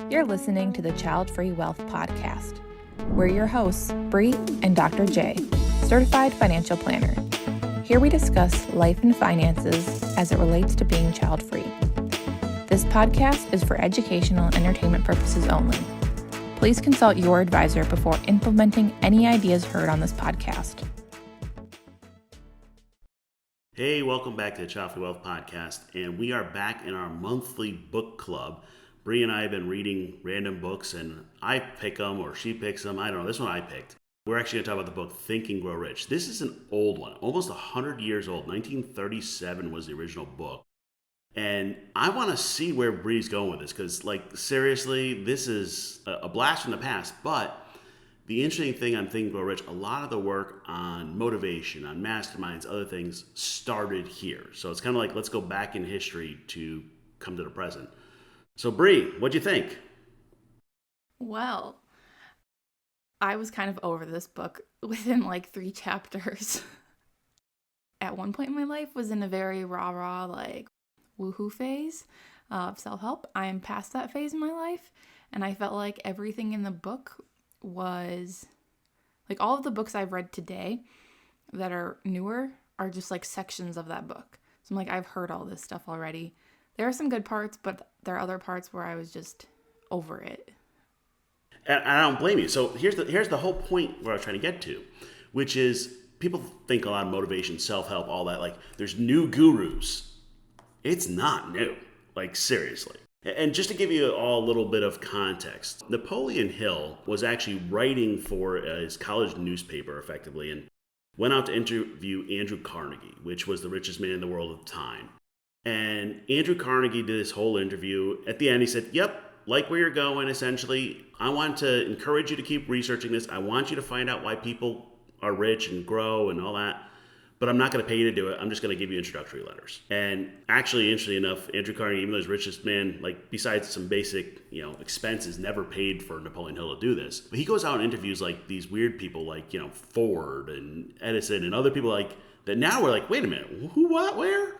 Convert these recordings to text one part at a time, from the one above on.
You're listening to the Childfree Wealth Podcast. We're your hosts, Bri and Dr. J, certified financial planner. Here we discuss life and finances as it relates to being child-free. This podcast is for educational and entertainment purposes only. Please consult your advisor before implementing any ideas heard on this podcast. Hey, welcome back to the Childfree Wealth Podcast, and we are back in our monthly book club. Bri and I have been reading random books, and I pick them or she picks them. I don't know. This one I picked. We're actually going to talk about the book Think and Grow Rich. This is an old one, almost 100 years old. 1937 was the original book. And I want to see where Bri's going with this because, seriously, this is a blast from the past. But the interesting thing on Think and Grow Rich, a lot of the work on motivation, on masterminds, other things started here. So it's kind of like, let's go back in history to come to the present. So, Bri, what'd you think? Well, I was kind of over this book within 3 chapters. At one point in my life was in a very rah-rah, woohoo phase of self-help. I am past that phase in my life, and I felt like everything in the book was, all of the books I've read today that are newer are just sections of that book. So I'm I've heard all this stuff already. There are some good parts, but there are other parts where I was just over it. And I don't blame you. So here's the whole point where I was trying to get to, which is people think a lot of motivation, self-help, all that. There's new gurus. It's not new. Seriously. And just to give you all a little bit of context, Napoleon Hill was actually writing for his college newspaper, effectively, and went out to interview Andrew Carnegie, which was the richest man in the world at the time. And Andrew Carnegie did this whole interview. At the end, he said, yep, like where you're going, essentially. I want to encourage you to keep researching this. I want you to find out why people are rich and grow and all that. But I'm not going to pay you to do it. I'm just going to give you introductory letters. And actually, interestingly enough, Andrew Carnegie, even though he's the richest man, besides some basic, expenses, never paid for Napoleon Hill to do this. But he goes out and interviews these weird people Ford and Edison and other people that now we're wait a minute, who, what, where?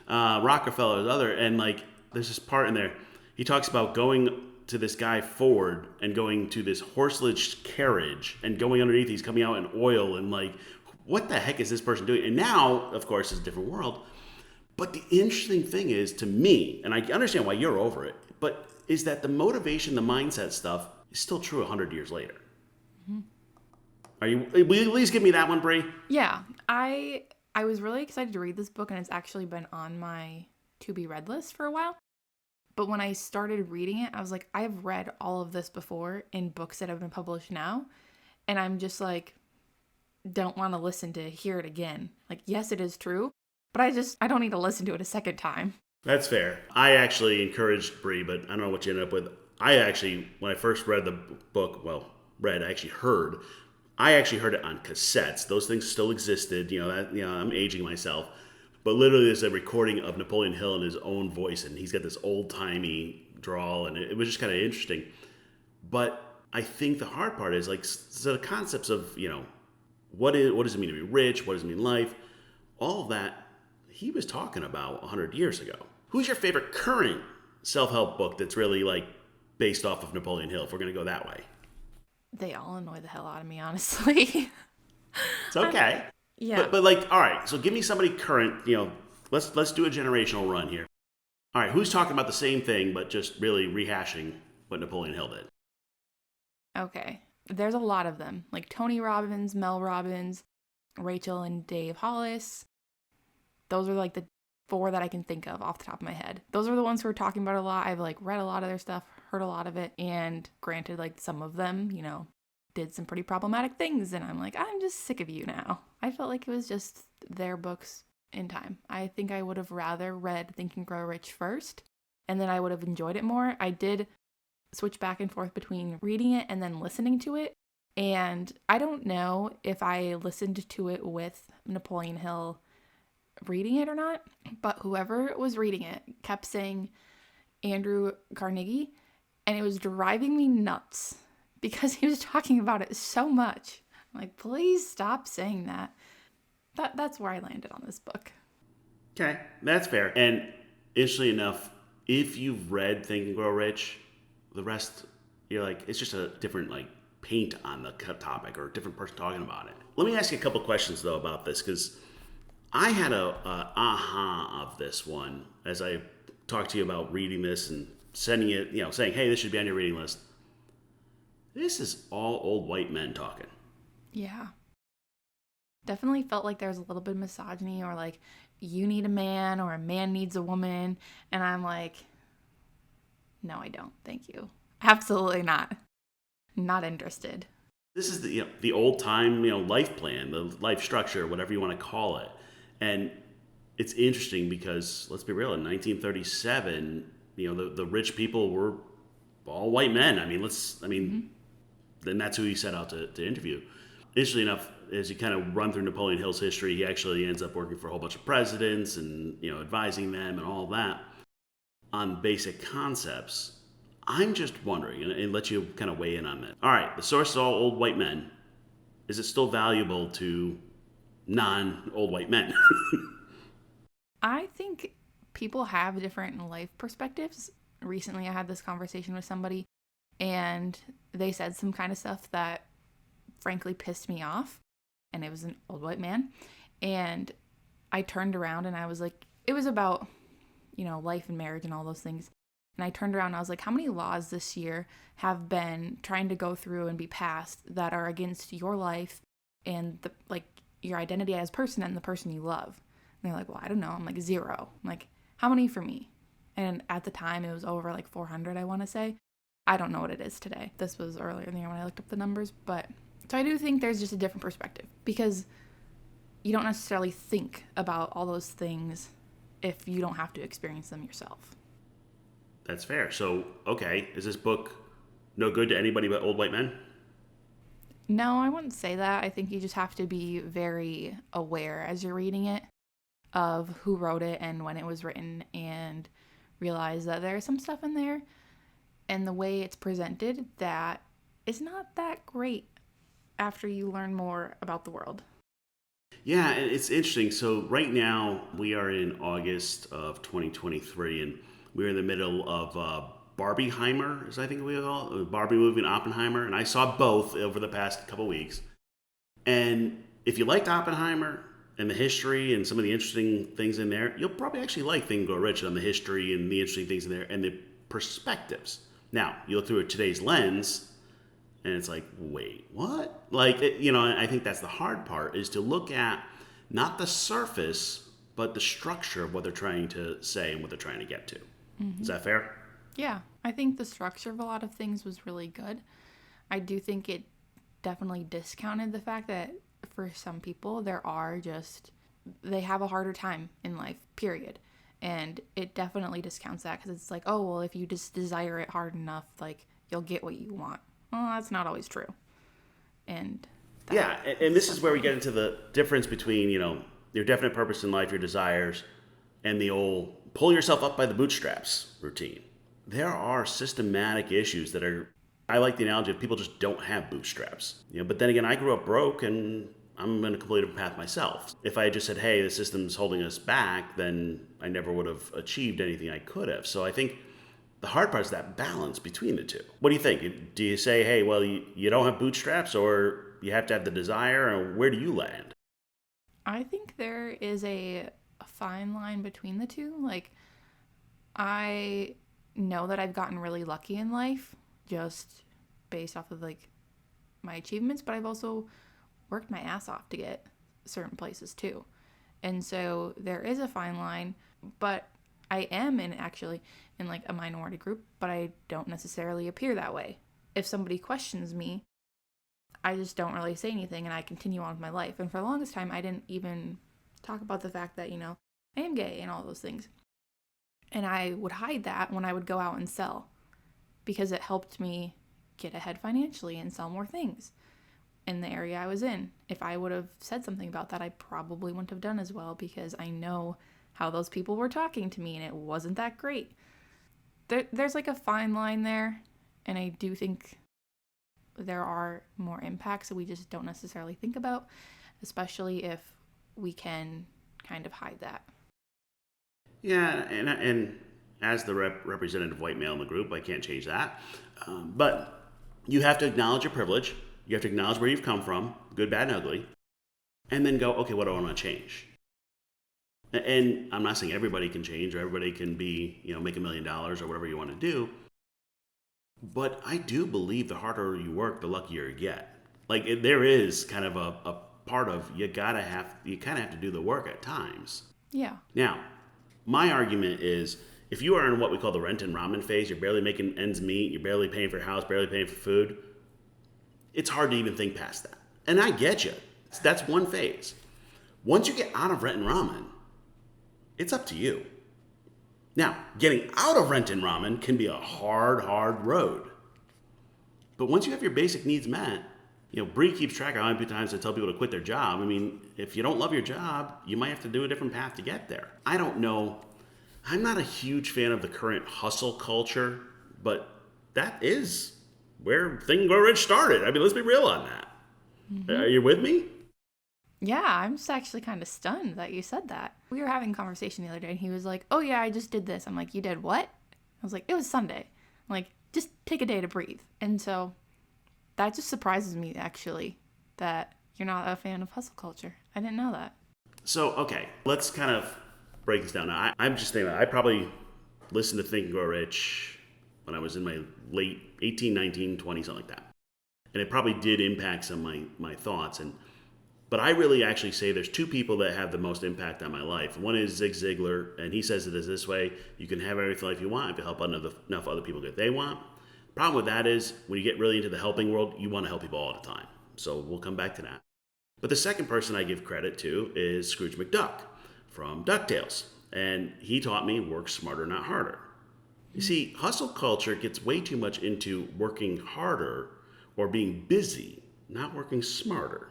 Rockefeller and other, and there's this part in there. He talks about going to this guy Ford and going to this horseless carriage and going underneath. He's coming out in oil and what the heck is this person doing? And now, of course, it's a different world. But the interesting thing is, to me, and I understand why you're over it, but is that the motivation, the mindset stuff is still true 100 years later. Mm-hmm. Will you at least give me that one, Bri? Yeah, I was really excited to read this book, and it's actually been on my to-be-read list for a while. But when I started reading it, I was I have read all of this before in books that have been published now, and I'm just don't want to listen to hear it again. Yes, it is true, but I don't need to listen to it a second time. That's fair. I actually encouraged Bri, but I don't know what you ended up with. I actually, when I first read the book, I actually heard it on cassettes. Those things still existed. I'm aging myself. But literally there's a recording of Napoleon Hill in his own voice, and he's got this old-timey drawl, and it was just kind of interesting. But I think the hard part is, the concepts of, what does it mean to be rich? What does it mean in life? All of that he was talking about 100 years ago. Who's your favorite current self-help book that's really, based off of Napoleon Hill, if we're going to go that way? They all annoy the hell out of me, honestly. It's okay. Yeah. But all right, so give me somebody current, let's do a generational run here. All right, who's talking about the same thing, but just really rehashing what Napoleon Hill did? Okay. There's a lot of them, Tony Robbins, Mel Robbins, Rachel and Dave Hollis. Those are the 4 that I can think of off the top of my head. Those are the ones who are talking about a lot. I've read a lot of their stuff, heard a lot of it, and granted, some of them, did some pretty problematic things, and I'm I'm just sick of you now. I felt it was just their books in time. I think I would have rather read Think and Grow Rich first, and then I would have enjoyed it more. I did switch back and forth between reading it and then listening to it, and I don't know if I listened to it with Napoleon Hill reading it or not, but whoever was reading it kept saying Andrew Carnegie, and it was driving me nuts because he was talking about it so much. I'm please stop saying that. That's where I landed on this book. Okay, that's fair. And interestingly enough, if you've read Think and Grow Rich, the rest, you're like, it's just a different like paint on the topic or a different person talking about it. Let me ask you a couple questions though about this, because I had a aha of this one as I talked to you about reading this and sending it, saying, hey, this should be on your reading list. This is all old white men talking. Yeah. Definitely felt like there was a little bit of misogyny, or like, you need a man or a man needs a woman. And I'm like, no, I don't. Thank you. Absolutely not. Not interested. This is the old time life plan, the life structure, whatever you want to call it. And it's interesting because, let's be real, in 1937, the rich people were all white men. Then that's who he set out to interview. Interestingly enough, as you kind of run through Napoleon Hill's history, he actually ends up working for a whole bunch of presidents and advising them and all that on basic concepts. I'm just wondering, and let you kind of weigh in on that. All right, the source is all old white men. Is it still valuable to non-old white men? I think people have different life perspectives. Recently, I had this conversation with somebody, and they said some kind of stuff that frankly pissed me off, and it was an old white man. And I turned around and I was like, it was about, life and marriage and all those things. And I turned around and I was like, how many laws this year have been trying to go through and be passed that are against your life and your identity as a person and the person you love? And they're like, well, I don't know. I'm like, 0. I'm like, how many for me? And at the time it was over like 400, I want to say. I don't know what it is today. This was earlier in the year when I looked up the numbers. But so I do think there's just a different perspective, because you don't necessarily think about all those things if you don't have to experience them yourself. That's fair. So, okay, is this book no good to anybody but old white men? No, I wouldn't say that. I think you just have to be very aware as you're reading it of who wrote it and when it was written, and realize that there's some stuff in there and the way it's presented that is not that great after you learn more about the world. Yeah, and it's interesting. So right now we are in August of 2023, and we're in the middle of Barbieheimer, is I think we call it, Barbie movie and Oppenheimer, and I saw both over the past couple weeks. And if you liked Oppenheimer and the history and some of the interesting things in there, you'll probably actually like Think and Grow Rich on the history and the interesting things in there and the perspectives. Now, you look through it today's lens, and it's like, wait, what? I think that's the hard part, is to look at not the surface, but the structure of what they're trying to say and what they're trying to get to. Mm-hmm. Is that fair? Yeah, I think the structure of a lot of things was really good. I do think it definitely discounted the fact that for some people, they have a harder time in life, period. And it definitely discounts that, because it's like, oh, well, if you just desire it hard enough, you'll get what you want. Well, that's not always true. And this is where we get into the difference between, your definite purpose in life, your desires, and the old pull yourself up by the bootstraps routine. There are systematic issues that I like the analogy of people just don't have bootstraps. But then again, I grew up broke and I'm in a completely different path myself. If I had just said, hey, the system's holding us back, then I never would have achieved anything I could have. So I think the hard part is that balance between the two. What do you think? Do you say, hey, well, you don't have bootstraps, or you have to have the desire, or where do you land? I think there is a fine line between the two. I know that I've gotten really lucky in life just based off of my achievements, but I've also worked my ass off to get certain places too. And so there is a fine line, but I am in a minority group, but I don't necessarily appear that way. If somebody questions me, I just don't really say anything and I continue on with my life. And for the longest time, I didn't even talk about the fact that, I am gay and all those things. And I would hide that when I would go out and sell, because it helped me get ahead financially and sell more things in the area I was in. If I would have said something about that, I probably wouldn't have done as well, because I know how those people were talking to me and it wasn't that great. There's a fine line there, and I do think there are more impacts that we just don't necessarily think about, especially if we can kind of hide that. Yeah, and as the representative white male in the group, I can't change that. But you have to acknowledge your privilege. You have to acknowledge where you've come from, good, bad, and ugly, and then go, okay, what do I want to change? And I'm not saying everybody can change or everybody can be, make $1 million or whatever you want to do. But I do believe the harder you work, the luckier you get. There is kind of a part of you kind of have to do the work at times. Yeah. Now, my argument is if you are in what we call the rent and ramen phase, you're barely making ends meet, you're barely paying for your house, barely paying for food, it's hard to even think past that. And I get you. That's one phase. Once you get out of rent and ramen, it's up to you. Now, getting out of rent and ramen can be a hard road. But once you have your basic needs met, Bri keeps track of how many times I tell people to quit their job. I mean, if you don't love your job, you might have to do a different path to get there. I don't know. I'm not a huge fan of the current hustle culture, but that is where Think and Grow Rich started. I mean, let's be real on that. Mm-hmm. Are you with me? Yeah, I'm just actually kind of stunned that you said that. We were having a conversation the other day, and he was like, oh yeah, I just did this. I'm like, you did what? I was like, it was Sunday. I'm like, just take a day to breathe. And so that just surprises me, actually, that you're not a fan of hustle culture. I didn't know that. So, okay, let's kind of break this down. Now, I'm just thinking, I probably listened to Think and Grow Rich when I was in my late 18, 19, 20, something like that. And it probably did impact some of my thoughts. But I really actually say there's two people that have the most impact on my life. One is Zig Ziglar, and he says it is this way: you can have everything life you want if you help enough other people get what they want. The problem with that is when you get really into the helping world, you want to help people all the time. So we'll come back to that. But the second person I give credit to is Scrooge McDuck from DuckTales. And he taught me work smarter, not harder. You see, hustle culture gets way too much into working harder or being busy, not working smarter.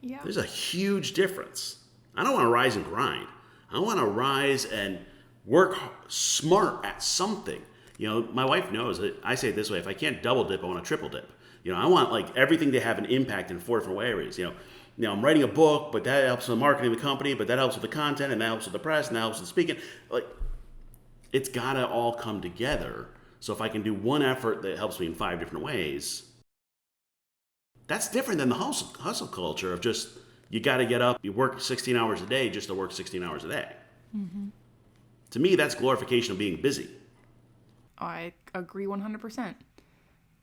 Yeah. There's a huge difference. I don't want to rise and grind. I want to rise and work smart at something. My wife knows that I say it this way: if I can't double dip, I want to triple dip. I want everything to have an impact in 4 different areas. I'm writing a book, but that helps with marketing the company, but that helps with the content, and that helps with the press, and that helps with speaking. It's got to all come together. So if I can do one effort that helps me in 5 different ways, that's different than the hustle culture of just, you got to get up, you work 16 hours a day just to work 16 hours a day. Mm-hmm. To me, that's glorification of being busy. I agree 100%.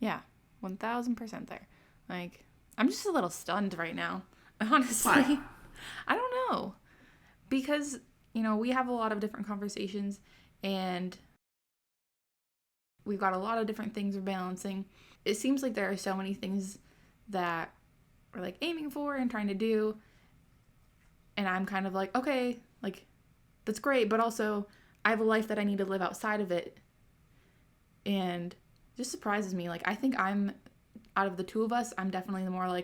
Yeah, 1,000% there. I'm just a little stunned right now, honestly. Why? I don't know. Because, we have a lot of different conversations, and we've got a lot of different things we're balancing. It seems like there are so many things that we're aiming for and trying to do, and I'm kind of okay, that's great, but also I have a life that I need to live outside of it, and it just surprises me. I think I'm, out of the two of us, I'm definitely the more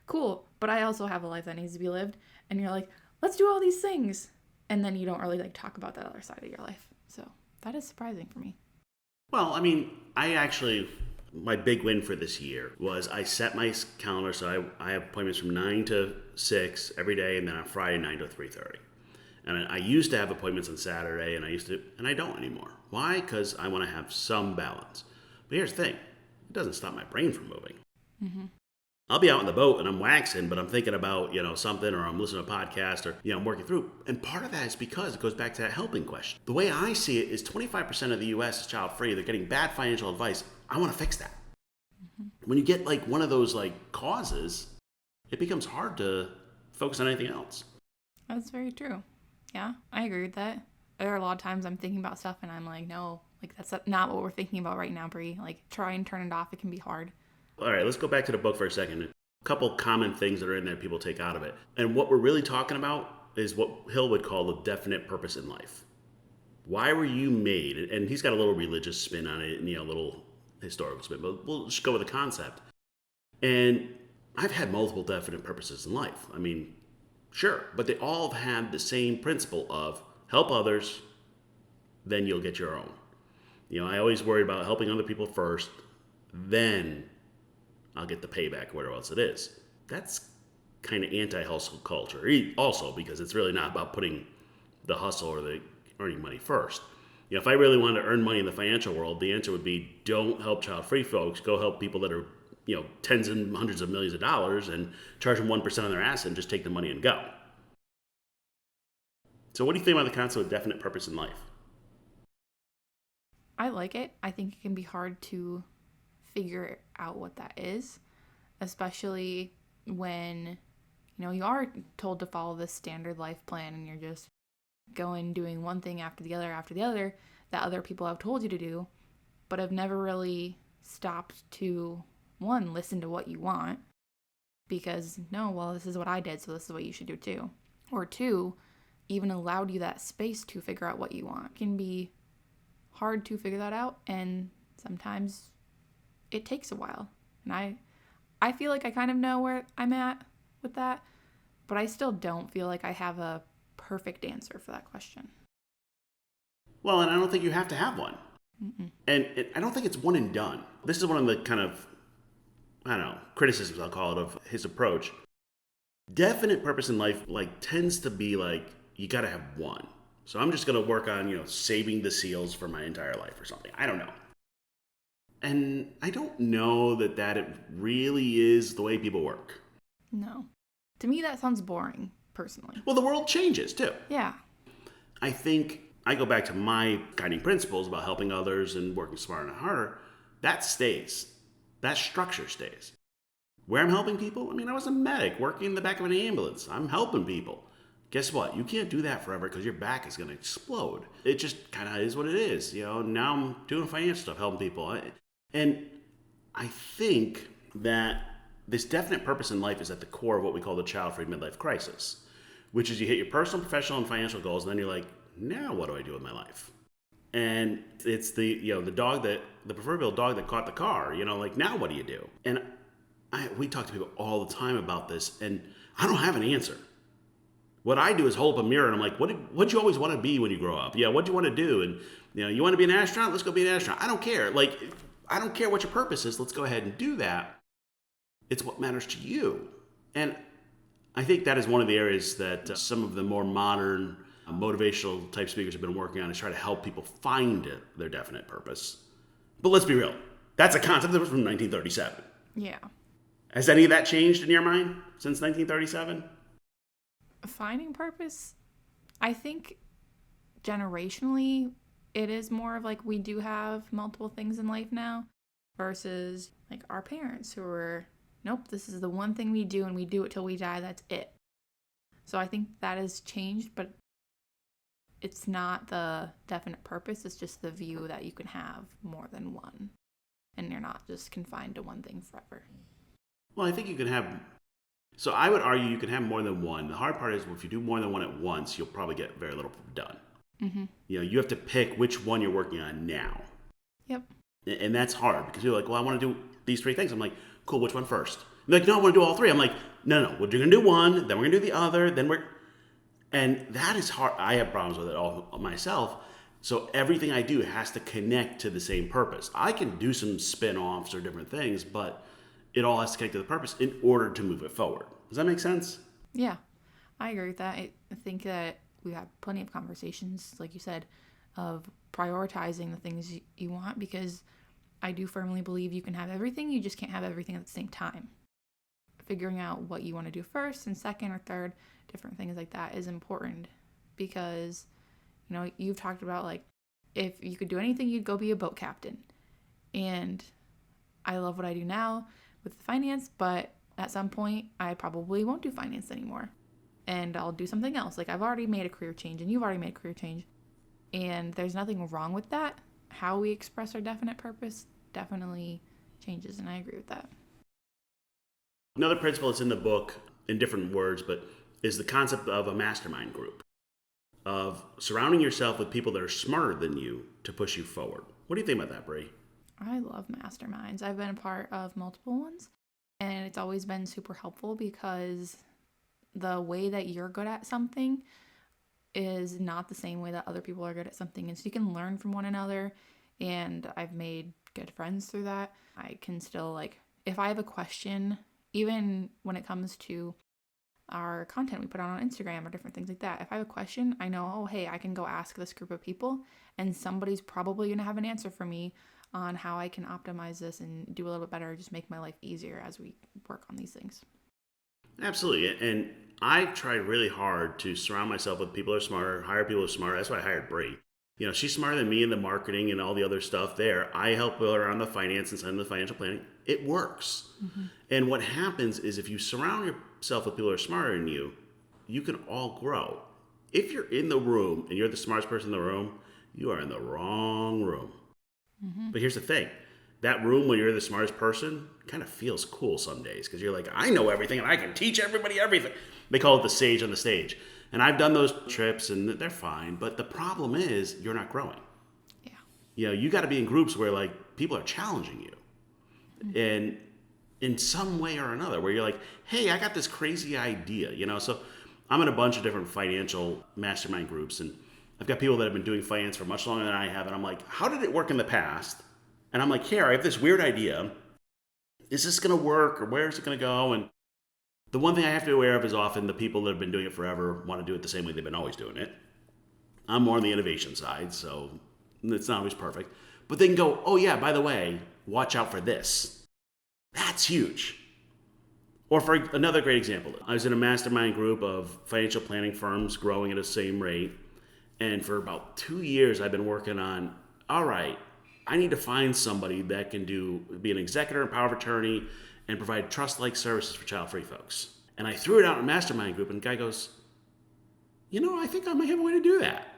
cool, but I also have a life that needs to be lived, and you're let's do all these things, and then you don't really talk about that other side of your life. So that is surprising for me. Well, I mean, my big win for this year was I set my calendar so I have appointments from 9 to 6 every day, and then on Friday 9 to 3:30. And I used to have appointments on Saturday, and I don't anymore. Why? Because I want to have some balance. But here's the thing: it doesn't stop my brain from moving. Mm-hmm. I'll be out on the boat and I'm waxing, but I'm thinking about something, or I'm listening to a podcast, or I'm working through. And part of that is because it goes back to that helping question. The way I see it is 25% of the U.S. is child free. They're getting bad financial advice. I want to fix that. Mm-hmm. When you get one of those causes, it becomes hard to focus on anything else. That's very true. Yeah, I agree with that. There are a lot of times I'm thinking about stuff and I'm no, that's not what we're thinking about right now, Bri. Try and turn it off. It can be hard. All right, let's go back to the book for a second. A couple common things that are in there people take out of it. And what we're really talking about is what Hill would call the definite purpose in life. Why were you made? And he's got a little religious spin on it and a little historical spin, but we'll just go with the concept. And I've had multiple definite purposes in life. I mean, sure, but they all have had the same principle of help others, then you'll get your own. I always worry about helping other people first, then I'll get the payback, whatever else it is. That's kind of anti-hustle culture, also because it's really not about putting the hustle or the earning money first. If I really wanted to earn money in the financial world, the answer would be don't help child-free folks. Go help people that are, tens and hundreds of millions of dollars and charge them 1% on their asset and just take the money and go. So what do you think about the concept of definite purpose in life? I like it. I think it can be hard to figure out what that is, especially when, you are told to follow this standard life plan and you're just going doing one thing after the other that other people have told you to do, but have never really stopped to, one, listen to what you want because, no, well, this is what I did, so this is what you should do too. Or two, even allowed you that space to figure out what you want. It can be hard to figure that out, and sometimes it takes a while. And I feel like I kind of know where I'm at with that, but I still don't feel like I have a perfect answer for that question. Well, and I don't think you have to have one. Mm-mm. And I don't think it's one and done. This is one of the kind of, criticisms, I'll call it, of his approach. Definite purpose in life, tends to be you got to have one. So I'm just going to work on, saving the seals for my entire life or something. I don't know. And I don't know that it really is the way people work. No. To me, that sounds boring, personally. Well, the world changes, too. Yeah. I think I go back to my guiding principles about helping others and working smarter and harder. That stays. That structure stays. Where I'm helping people, I was a medic working in the back of an ambulance. I'm helping people. Guess what? You can't do that forever because your back is going to explode. It just kind of is what it is. Now I'm doing financial stuff, helping people. And I think that this definite purpose in life is at the core of what we call the child-free midlife crisis, which is you hit your personal, professional, and financial goals, and then you're like, now what do I do with my life? And it's the proverbial dog that caught the car, now what do you do? And we talk to people all the time about this, and I don't have an answer. What I do is hold up a mirror and I'm like, what'd you always want to be when you grow up? Yeah, what'd you want to do? And, you want to be an astronaut? Let's go be an astronaut. I don't care. I don't care what your purpose is. Let's go ahead and do that. It's what matters to you. And I think that is one of the areas that some of the more modern motivational type speakers have been working on, is try to help people find their definite purpose. But let's be real. That's a concept that was from 1937. Yeah. Has any of that changed in your mind since 1937? Finding purpose, I think generationally it is more of we do have multiple things in life now versus our parents who were, nope, this is the one thing we do and we do it till we die, that's it. So I think that has changed, but it's not the definite purpose, it's just the view that you can have more than one and you're not just confined to one thing forever. Well, I think you can have, so I would argue you can have more than one. The hard part is if you do more than one at once, you'll probably get very little done. Mm-hmm. You have to pick which one you're working on now. Yep. And that's hard because you're like, well, I want to do these three things. I'm like, cool, which one first? You're like, no, I want to do all three. I'm like, no, we're going to do one, then we're going to do the other, and that is hard. I have problems with it all myself. So everything I do has to connect to the same purpose. I can do some spin-offs or different things, but it all has to connect to the purpose in order to move it forward. Does that make sense? Yeah, I agree with that. I think that we have plenty of conversations, like you said, of prioritizing the things you want, because I do firmly believe you can have everything, you just can't have everything at the same time. Figuring out what you want to do first and second or third, different things like that is important, because you've talked about if you could do anything, you'd go be a boat captain. And I love what I do now with finance, but at some point I probably won't do finance anymore and I'll do something else. I've already made a career change and you've already made a career change, and there's nothing wrong with that. How we express our definite purpose definitely changes, and I agree with that. Another principle that's in the book in different words, but is the concept of a mastermind group, of surrounding yourself with people that are smarter than you to push you forward. What do you think about that, Bri? I love masterminds. I've been a part of multiple ones, and it's always been super helpful because the way that you're good at something is not the same way that other people are good at something. And so you can learn from one another, and I've made good friends through that. I can still if I have a question, even when it comes to our content we put out on Instagram or different things like that. If I have a question, I know, oh, hey, I can go ask this group of people and somebody's probably going to have an answer for me on how I can optimize this and do a little bit better, just make my life easier as we work on these things. Absolutely. And I try really hard to surround myself with people who are smarter, hire people who are smarter. That's why I hired Bri. You know, she's smarter than me in the marketing and all the other stuff there. I help her on the finance and some of the financial planning. It works. Mm-hmm. And what happens is if you surround yourself with people who are smarter than you can all grow. If you're in the room and you're the smartest person in the room, you are in the wrong room. Mm-hmm. But here's the thing. That room when you're the smartest person kind of feels cool some days because you're like, I know everything and I can teach everybody everything. They call it the sage on the stage. And I've done those trips and they're fine. But the problem is you're not growing. Yeah. You know, you got to be in groups where like people are challenging you. Mm-hmm. And in some way or another where you're like, hey, I got this crazy idea, you know? So I'm in a bunch of different financial mastermind groups and I've got people that have been doing finance for much longer than I have. And I'm like, how did it work in the past? And I'm like, here, I have this weird idea. Is this going to work or where is it going to go? And the one thing I have to be aware of is often the people that have been doing it forever want to do it the same way they've been always doing it. I'm more on the innovation side, so it's not always perfect. But they can go, oh yeah, by the way, watch out for this. That's huge. Or for another great example, I was in a mastermind group of financial planning firms growing at the same rate. And for about 2 years, I've been working on, all right, I need to find somebody that can be an executor and power of attorney and provide trust-like services for child-free folks. And I threw it out in a mastermind group, and the guy goes, you know, I think I might have a way to do that.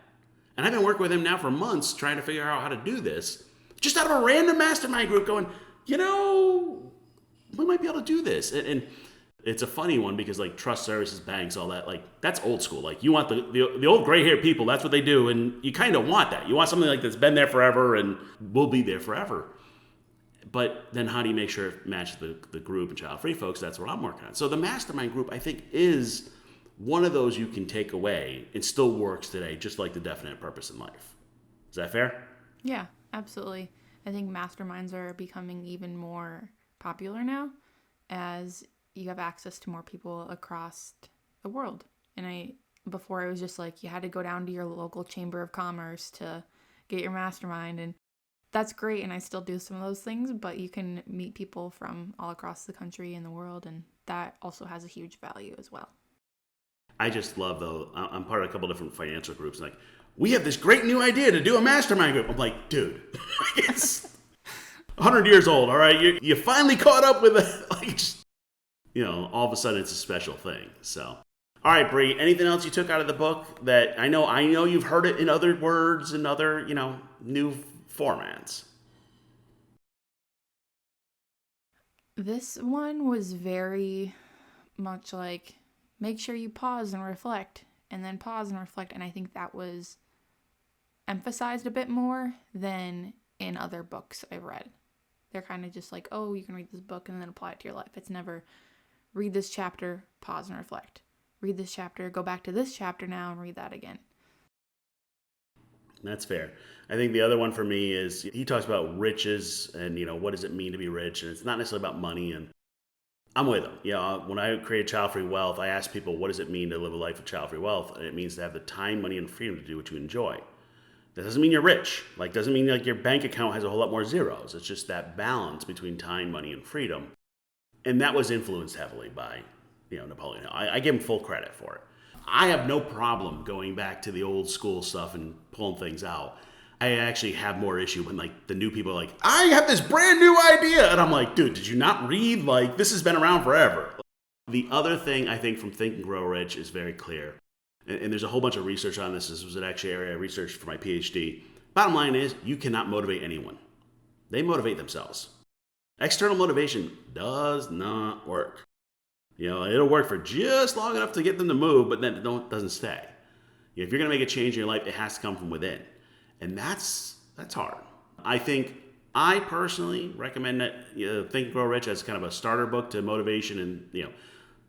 And I've been working with him now for months trying to figure out how to do this, just out of a random mastermind group going, you know, we might be able to do this. And it's a funny one because like trust services, banks, all that, like that's old school. Like you want the old gray haired people, that's what they do. And you kind of want that. You want something like that's been there forever and will be there forever. But then how do you make sure it matches the group and child free folks? That's what I'm working on. So the mastermind group, I think, is one of those you can take away and still works today, just like the definite purpose in life. Is that fair? Yeah, absolutely. I think masterminds are becoming even more popular now as you have access to more people across the world. And before it was just like you had to go down to your local chamber of commerce to get your mastermind, and that's great, and I still do some of those things, but you can meet people from all across the country and the world, and that also has a huge value as well. I just love, though, I'm part of a couple different financial groups, like, we have this great new idea to do a mastermind group. I'm like, dude, it's 100 years old, all right? You finally caught up with it. Like, just, you know, all of a sudden it's a special thing. So, all right, Bri, anything else you took out of the book that I know you've heard it in other words and other, you know, new formats? This one was very much like, make sure you pause and reflect, and then pause and reflect. And I think that was emphasized a bit more than in other books I've read. They're kind of just like, oh, you can read this book and then apply it to your life. It's never read this chapter, pause and reflect. Read this chapter, go back to this chapter now and read that again. That's fair. I think the other one for me is he talks about riches and, you know, what does it mean to be rich? And it's not necessarily about money. And I'm with him. You know, when I created Childfree Wealth, I asked people, what does it mean to live a life of childfree wealth? And it means to have the time, money, and freedom to do what you enjoy. That doesn't mean you're rich. Like, doesn't mean like your bank account has a whole lot more zeros. It's just that balance between time, money, and freedom. And that was influenced heavily by, you know, Napoleon Hill. I give him full credit for it. I have no problem going back to the old school stuff and pulling things out. I actually have more issue when like the new people are like, I have this brand new idea. And I'm like, dude, did you not read? Like, this has been around forever. The other thing I think from Think and Grow Rich is very clear. And there's a whole bunch of research on this. This was an actual area I researched for my PhD. Bottom line is, you cannot motivate anyone. They motivate themselves. External motivation does not work. You know, it'll work for just long enough to get them to move, but then it doesn't stay. You know, if you're going to make a change in your life, it has to come from within. And that's hard. I think I personally recommend that Think and Grow Rich as kind of a starter book to motivation and, you know,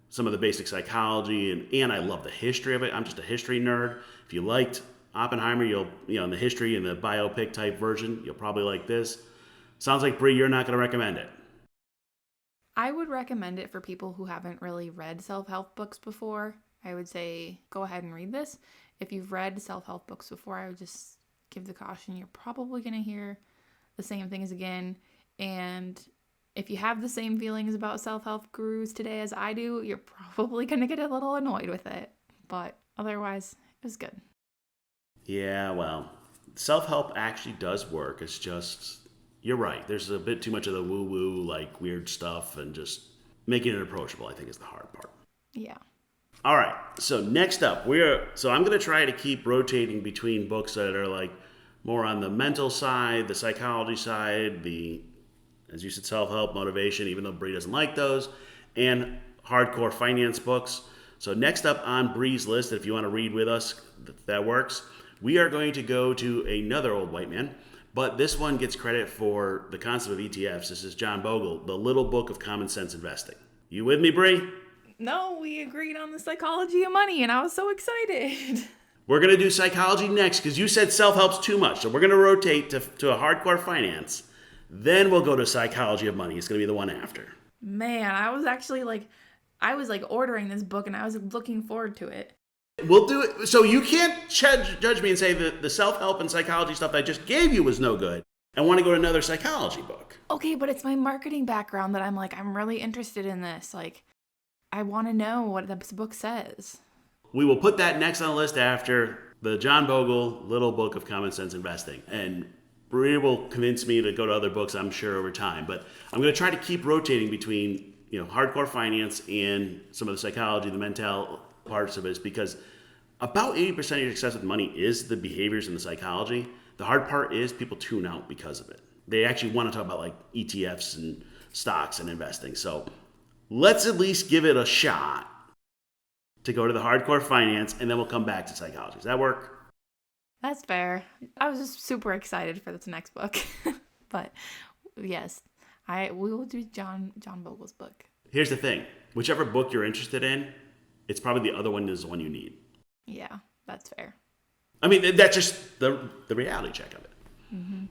some of the basic psychology, and I love the history of it. I'm just a history nerd. If you liked Oppenheimer, you'll, you know, in the history and the biopic type version, you'll probably like this. Sounds like, Bri, you're not going to recommend it. I would recommend it for people who haven't really read self-help books before. I would say go ahead and read this. If you've read self-help books before, I would just give the caution you're probably going to hear the same things again. And if you have the same feelings about self-help gurus today as I do, you're probably going to get a little annoyed with it. But otherwise, it was good. Yeah, well, self-help actually does work. It's just, you're right. There's a bit too much of the woo-woo, like weird stuff, and just making it approachable, I think, is the hard part. Yeah. All right. So next up, I'm going to try to keep rotating between books that are like more on the mental side, the psychology side, as you said, self-help, motivation, even though Bri doesn't like those, and hardcore finance books. So next up on Bri's list, if you want to read with us, that works. We are going to go to another old white man, but this one gets credit for the concept of ETFs. This is John Bogle, The Little Book of Common Sense Investing. You with me, Bri? No, we agreed on the psychology of money, and I was so excited. We're going to do psychology next because you said self-help's too much. So we're going to rotate to a hardcore finance. Then we'll go to psychology of money. It's going to be the one after. Man, I was ordering this book, and I was looking forward to it. We'll do it. So you can't judge me and say that the self-help and psychology stuff I just gave you was no good and want to go to another psychology book. Okay, but it's my marketing background that I'm really interested in this. I want to know what this book says. We will put that next on the list after the John Bogle Little Book of Common Sense Investing. And Bri will convince me to go to other books, I'm sure, over time. But I'm going to try to keep rotating between, hardcore finance and some of the psychology, the mental parts of it, because about 80% of your success with money is the behaviors and the psychology. The hard part is people tune out because of it. They actually want to talk about like ETFs and stocks and investing. So let's at least give it a shot to go to the hardcore finance, and then we'll come back to psychology. Does that work? That's fair. I was just super excited for this next book. But yes, we will do John Bogle's book. Here's the thing. Whichever book you're interested in, it's probably the other one is the one you need. Yeah, that's fair. I mean, that's just the reality check of it. Mm-hmm.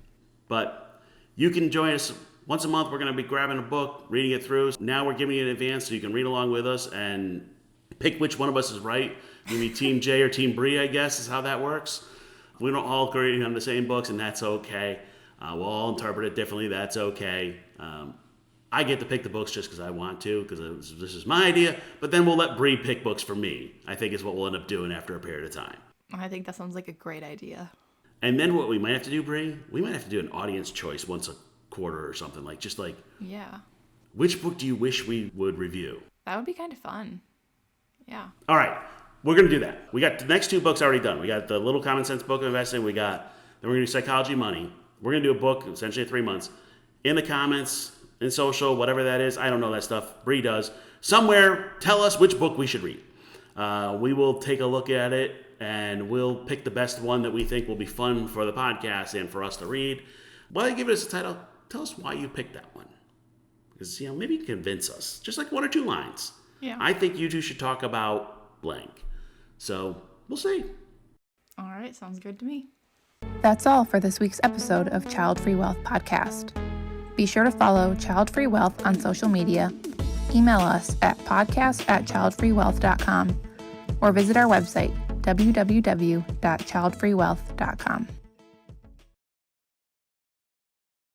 But you can join us once a month. We're going to be grabbing a book, reading it through. Now we're giving you an advance so you can read along with us and pick which one of us is right. You be Team J or Team Bri, I guess, is how that works. We don't all agree on the same books, and that's okay. We'll all interpret it differently. That's okay. I get to pick the books just because I want to, because this is my idea. But then we'll let Bri pick books for me, I think is what we'll end up doing after a period of time. I think that sounds like a great idea. And then what we might have to do, Bri, we might have to do an audience choice once a quarter or something. Yeah. Which book do you wish we would review? That would be kind of fun. Yeah. All right. We're going to do that. We got the next two books already done. We got the Little Common Sense Book of Investing. Then we're going to do Psychology Money. We're going to do a book, essentially 3 months. In the comments, in social, whatever that is, I don't know that stuff. Bri does. Somewhere, tell us which book we should read. We will take a look at it, and we'll pick the best one that we think will be fun for the podcast and for us to read. Why don't you give us a title? Tell us why you picked that one. Because, maybe convince us. Just like 1 or 2 lines. Yeah. I think you two should talk about blank. So, we'll see. All right, sounds good to me. That's all for this week's episode of Childfree Wealth Podcast. Be sure to follow Childfree Wealth on social media, email us at podcast@childfreewealth.com, or visit our website, www.childfreewealth.com.